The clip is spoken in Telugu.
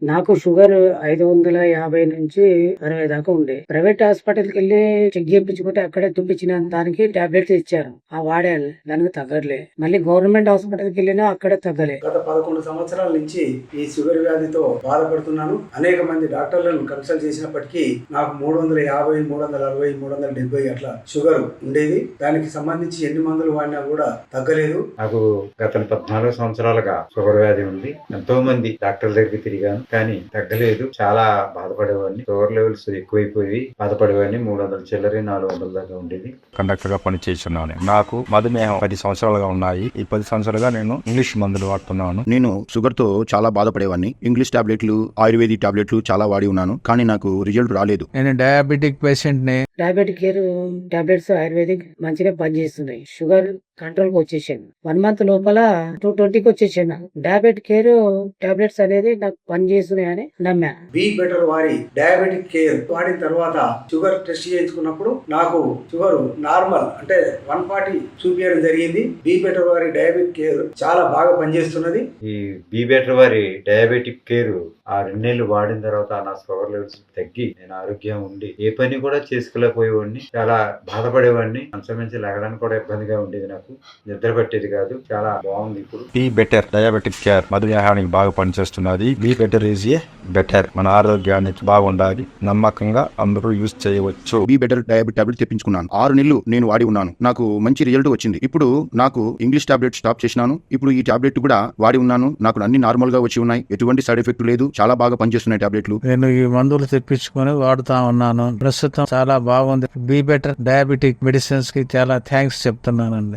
నాకు షుగర్ 550 నుంచి 60 దాకా ఉండే. ప్రైవేట్ హాస్పిటల్కి వెళ్ళి చెక్ చేయించుకుంటే అక్కడే తుప్పించిన దానికి టాబ్లెట్స్ ఇచ్చారు. ఆ వాడాను, దానికి తగ్గట్లే. మళ్ళీ గవర్నమెంట్ హాస్పిటల్కి వెళ్ళినా అక్కడే తగ్గలే. గత 11 సంవత్సరాల నుంచి ఈ షుగర్ వ్యాధితో బాధపడుతున్నాను. అనేక మంది డాక్టర్లను కన్సల్ట్ చేసినప్పటికీ నాకు 350, 360, 370 అట్లా షుగర్ ఉండేది. దానికి సంబంధించి ఎన్ని మందులు వాడినా కూడా తగ్గలేదు. నాకు గత 14 సంవత్సరాలుగా షుగర్ వ్యాధి ఉంది. ఎంతో మంది డాక్టర్ల దగ్గరికి తిరిగాను, కానీ తగ్గలేదు. చాలా బాధపడేవాడిని. షుగర్ లెవెల్స్ ఎక్కువైపోయి బాధపడేవాడిని. 300 చిల్లరి 400 దాకా ఉండేది. కండక్టర్ గా పనిచేస్తున్నాను. నాకు మధుమేహం 10 సంవత్సరాలుగా ఉన్నాయి. ఈ 10 సంవత్సరాలుగా నేను ఇంగ్లీష్ మందులు వాడుతున్నాను. నేను షుగర్ తో చాలా బాధపడేవాడిని. ఇంగ్లీష్ టాబ్లెట్లు, ఆయుర్వేదిక్ టాబ్లెట్లు చాలా వాడి ఉన్నాను, కానీ నాకు రిజల్ట్ రాలేదు. నేను డయాబెటిక్ పేషెంట్ ని. డయాబెటిక్ కేర్ టాబ్లెట్స్ ఆయుర్వేదిక్ మంచిగా పనిచేస్తున్నాయి. షుగర్ కంట్రోల్ కి వచ్చేసాను. 1 మంత్ లోపల 220కి వచ్చేసాను. డయాబెటిక్ కేర్ టాబ్లెట్స్ అనేది నాకు పనిచేస్తున్నాయని నమ్మా. బీ బెటర్ వారి డయాబెటిక్ కేర్ వాడిన తర్వాత షుగర్ టెస్ట్ చేయించుకున్నప్పుడు నాకు షుగర్ నార్మల్ అంటే 140 చూపించడం జరిగింది. బీ బెటర్ వారి డయాబెటిక్ కేర్ చాలా బాగా పనిచేస్తున్నది. ఈ బీ బెటర్ వారి డయాబెటిక్ కేర్ ఆ 2 నెలలు వాడిన తర్వాత నా షుగర్ లెవెల్స్ తగ్గి నేను ఆరోగ్యం ఉండి ఏ పని కూడా చేసుకోలేకపోయేవాడిని. చాలా బాధపడేవాడిని. మంచం నుంచి లెగడానికి కూడా ఇబ్బందిగా ఉండేది. నాకు నిద్ర పట్టేది కాదు. చాలా బాగుంది ఇప్పుడు. బీ బెటర్ డయాబెటిక్ కేర్ మధుమేహానికి బాగా పనిచేస్తున్నది. Be better is a better. మన ఆరోగ్యానికి బాగుండాలి. నమ్మకంగా అందరూ యూజ్ చేయవచ్చు. బీ బెటర్ డయాబెటిక్ టాబ్లెట్ తెప్పించుకున్నాను. 6 నెలలు నేను వాడి ఉన్నాను. నాకు మంచి రిజల్ట్ వచ్చింది. ఇప్పుడు నాకు ఇంగ్లీష్ టాబ్లెట్ స్టాప్ చేసినాను. ఇప్పుడు ఈ టాబ్లెట్ కూడా వాడి ఉన్నాను. నాకు అన్ని నార్మల్ గా వచ్చి ఉన్నాయి. ఎటువంటి సైడ్ ఎఫెక్ట్ లేదు. చాలా బాగా పనిచేస్తున్నాయి టాబ్లెట్లు. నేను ఈ మందులు తెప్పించుకొని వాడుతా ఉన్నాను. ప్రస్తుతం చాలా బాగుంది. బీ బెటర్ డయాబెటిక్ మెడిసిన్స్ కి చాలా థ్యాంక్స్ చెప్తున్నానండి.